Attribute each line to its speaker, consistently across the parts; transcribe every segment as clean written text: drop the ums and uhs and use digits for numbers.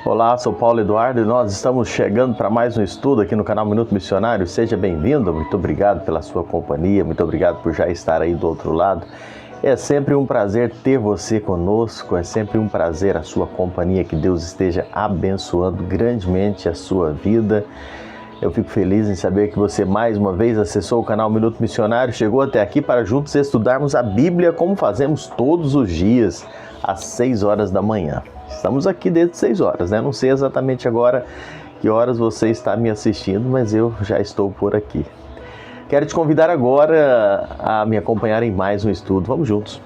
Speaker 1: Olá, sou Paulo Eduardo e nós estamos chegando para mais um estudo aqui no canal Minuto Missionário. Seja bem-vindo, muito obrigado pela sua companhia, muito obrigado por já estar aí do outro lado. É sempre um prazer ter você conosco, é sempre um prazer a sua companhia, que Deus esteja abençoando grandemente a sua vida. Eu fico feliz em saber que você mais uma vez acessou o canal Minuto Missionário, chegou até aqui para juntos estudarmos a Bíblia como fazemos todos os dias, às 6 horas da manhã. Estamos aqui desde 6 horas, né? Não sei exatamente agora que horas você está me assistindo, mas eu já estou por aqui. Quero te convidar agora a me acompanhar em mais um estudo. Vamos juntos.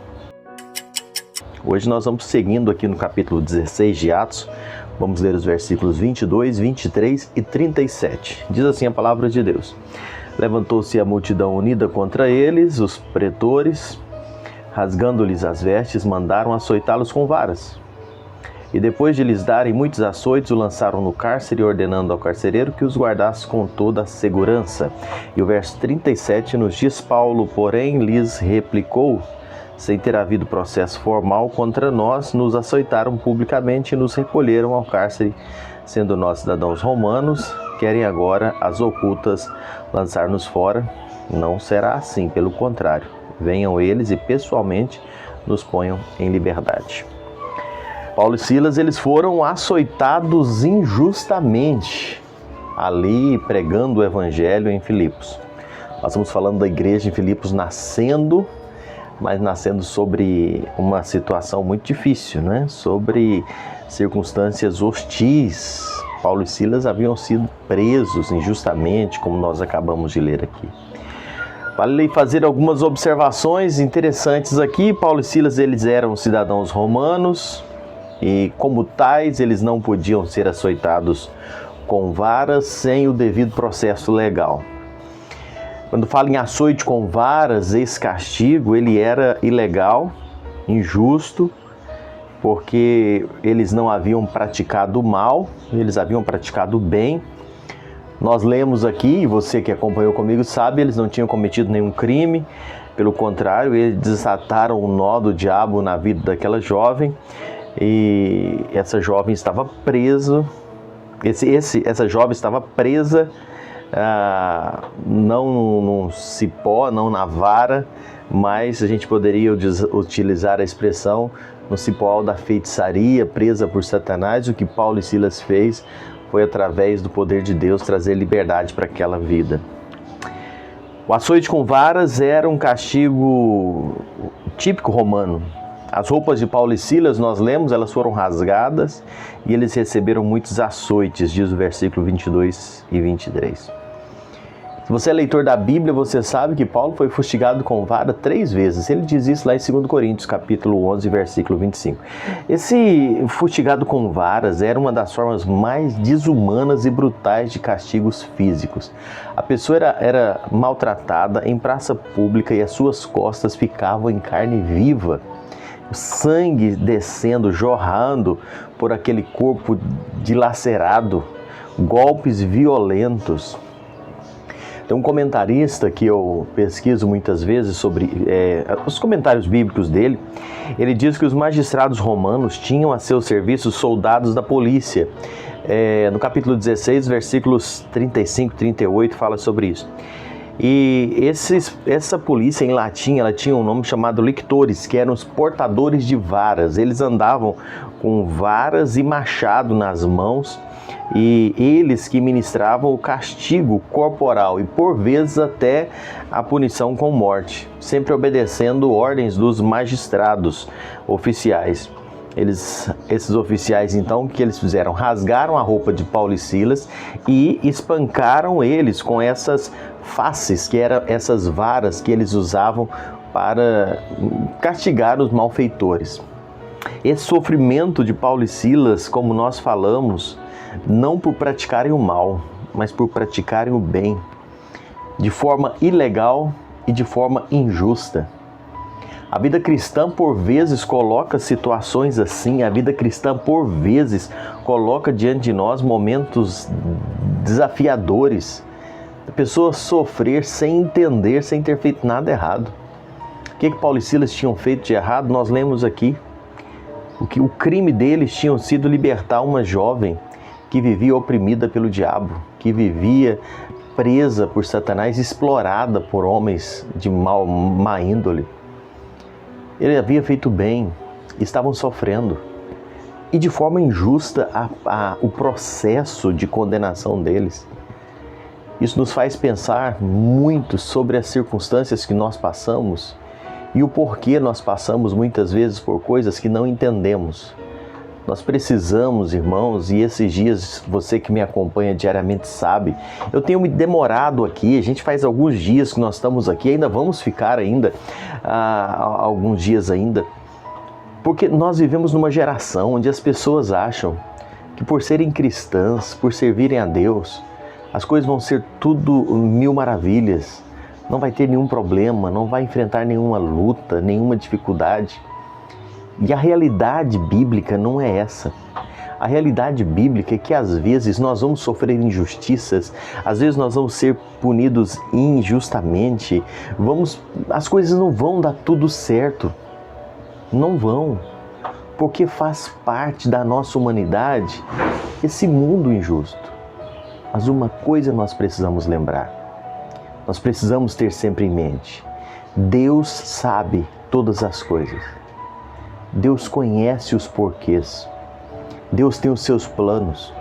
Speaker 1: Hoje nós vamos seguindo aqui no capítulo 16 de Atos. Vamos ler os versículos 22, 23 e 37. Diz assim a palavra de Deus. Levantou-se a multidão unida contra eles, os pretores, rasgando-lhes as vestes, mandaram açoitá-los com varas. E depois de lhes darem muitos açoites, o lançaram no cárcere, ordenando ao carcereiro que os guardasse com toda a segurança. E o verso 37 nos diz: Paulo, porém, lhes replicou: sem ter havido processo formal contra nós, nos açoitaram publicamente e nos recolheram ao cárcere. Sendo nós cidadãos romanos, querem agora as ocultas lançar-nos fora. Não será assim, pelo contrário. Venham eles e pessoalmente nos ponham em liberdade. Paulo e Silas, eles foram açoitados injustamente, ali pregando o evangelho em Filipos. Nós estamos falando da igreja em Filipos nascendo, mas nascendo sobre uma situação muito difícil, né? Sobre circunstâncias hostis. Paulo e Silas haviam sido presos injustamente, como nós acabamos de ler aqui. Vale fazer algumas observações interessantes aqui. Paulo e Silas, eles eram cidadãos romanos, e como tais, eles não podiam ser açoitados com varas sem o devido processo legal. Quando fala em açoite com varas, esse castigo, ele era ilegal, injusto, porque eles não haviam praticado mal, eles haviam praticado bem. Nós lemos aqui, e você que acompanhou comigo sabe, eles não tinham cometido nenhum crime. Pelo contrário, eles desataram o nó do diabo na vida daquela jovem. E essa jovem estava presa, essa jovem estava presa, não num cipó, não na vara, mas a gente poderia utilizar a expressão no cipó da feitiçaria, presa por Satanás. O que Paulo e Silas fez foi, através do poder de Deus, trazer liberdade para aquela vida. O açoite com varas era um castigo típico romano. As roupas de Paulo e Silas, nós lemos, elas foram rasgadas e eles receberam muitos açoites, diz o versículo 22 e 23. Se você é leitor da Bíblia, você sabe que Paulo foi fustigado com vara 3 vezes. Ele diz isso lá em 2 Coríntios, capítulo 11, versículo 25. Esse fustigado com varas era uma das formas mais desumanas e brutais de castigos físicos. A pessoa era maltratada em praça pública e as suas costas ficavam em carne viva. Sangue descendo, jorrando por aquele corpo dilacerado, golpes violentos. Tem um comentarista que eu pesquiso muitas vezes sobre os comentários bíblicos dele. Ele diz que os magistrados romanos tinham a seu serviço soldados da polícia. No capítulo 16, versículos 35 e 38, fala sobre isso. E essa polícia, em latim, ela tinha um nome chamado lictores, que eram os portadores de varas. Eles andavam com varas e machado nas mãos, e eles que ministravam o castigo corporal e, por vezes, até a punição com morte, sempre obedecendo ordens dos magistrados oficiais. Esses oficiais, então, o que eles fizeram? Rasgaram a roupa de Paulo e Silas e espancaram eles com essas faces, que eram essas varas que eles usavam para castigar os malfeitores. Esse sofrimento de Paulo e Silas, como nós falamos, não por praticarem o mal, mas por praticarem o bem, de forma ilegal e de forma injusta. A vida cristã, por vezes, coloca situações assim. A vida cristã, por vezes, coloca diante de nós momentos desafiadores. A pessoa sofrer sem entender, sem ter feito nada errado. O que Paulo e Silas tinham feito de errado? Nós lemos aqui. O crime deles tinha sido libertar uma jovem que vivia oprimida pelo diabo, que vivia presa por Satanás, explorada por homens de má índole. Ele havia feito bem, estavam sofrendo. E de forma injusta o processo de condenação deles. Isso nos faz pensar muito sobre as circunstâncias que nós passamos e o porquê nós passamos muitas vezes por coisas que não entendemos. Nós precisamos, irmãos, e esses dias, você que me acompanha diariamente sabe, eu tenho me demorado aqui, a gente faz alguns dias que nós estamos aqui, ainda vamos ficar ainda, alguns dias ainda, porque nós vivemos numa geração onde as pessoas acham que por serem cristãs, por servirem a Deus, as coisas vão ser tudo mil maravilhas, não vai ter nenhum problema, não vai enfrentar nenhuma luta, nenhuma dificuldade. E a realidade bíblica não é essa. A realidade bíblica é que às vezes nós vamos sofrer injustiças, às vezes nós vamos ser punidos injustamente, as coisas não vão dar tudo certo. Não vão, porque faz parte da nossa humanidade esse mundo injusto. Mas uma coisa nós precisamos lembrar, nós precisamos ter sempre em mente: Deus sabe todas as coisas, Deus conhece os porquês, Deus tem os seus planos.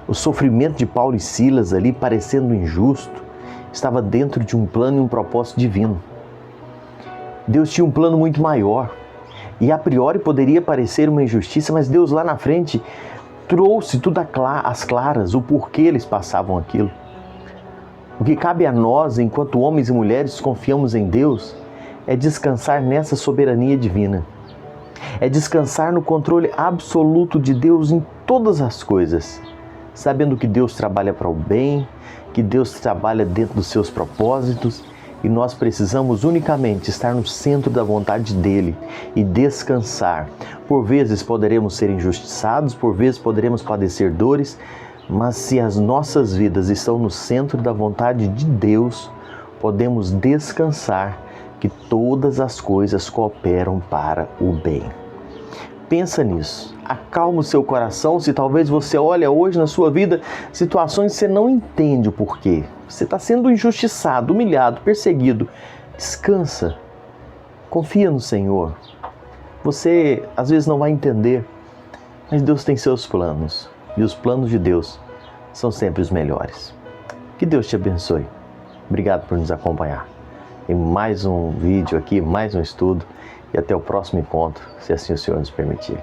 Speaker 1: O sofrimento de Paulo e Silas ali, parecendo injusto, estava dentro de um plano e um propósito divino. Deus tinha um plano muito maior. E a priori poderia parecer uma injustiça, mas Deus lá na frente trouxe tudo às claras, o porquê eles passavam aquilo. O que cabe a nós, enquanto homens e mulheres confiamos em Deus, é descansar nessa soberania divina. É descansar no controle absoluto de Deus em todas as coisas, sabendo que Deus trabalha para o bem, que Deus trabalha dentro dos seus propósitos, e nós precisamos unicamente estar no centro da vontade dEle e descansar. Por vezes poderemos ser injustiçados, por vezes poderemos padecer dores, mas se as nossas vidas estão no centro da vontade de Deus, podemos descansar que todas as coisas cooperam para o bem. Pensa nisso, acalma o seu coração. Se talvez você olha hoje na sua vida situações que você não entende o porquê, você está sendo injustiçado, humilhado, perseguido, descansa, confia no Senhor. Você às vezes não vai entender, mas Deus tem seus planos e os planos de Deus são sempre os melhores. Que Deus te abençoe. Obrigado por nos acompanhar em mais um vídeo aqui, mais um estudo, e até o próximo encontro, se assim o Senhor nos permitir.